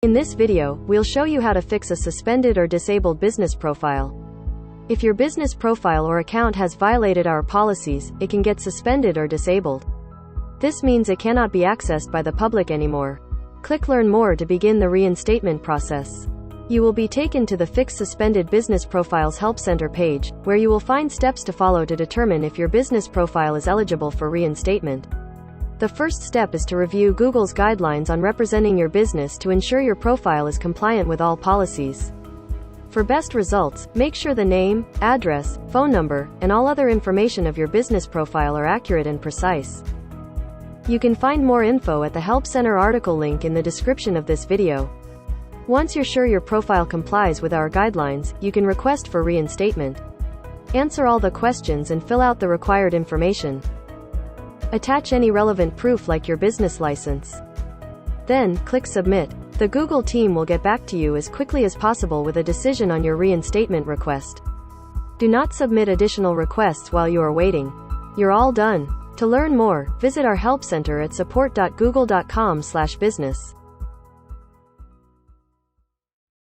In this video, we'll show you how to fix a suspended or disabled business profile. If your business profile or account has violated our policies, it can get suspended or disabled. This means it cannot be accessed by the public anymore. Click Learn More to begin the reinstatement process. You will be taken to the Fix Suspended Business Profiles Help Center page, where you will find steps to follow to determine if your business profile is eligible for reinstatement. The first step is to review Google's guidelines on representing your business to ensure your profile is compliant with all policies. For best results, make sure the name, address, phone number, and all other information of your business profile are accurate and precise. You can find more info at the Help Center article link in the description of this video. Once you're sure your profile complies with our guidelines, you can request for reinstatement. Answer all the questions and fill out the required information. Attach any relevant proof like your business license. Then, click Submit. The Google team will get back to you as quickly as possible with a decision on your reinstatement request. Do not submit additional requests while you are waiting. You're all done. To learn more, visit our Help Center at support.google.com/business.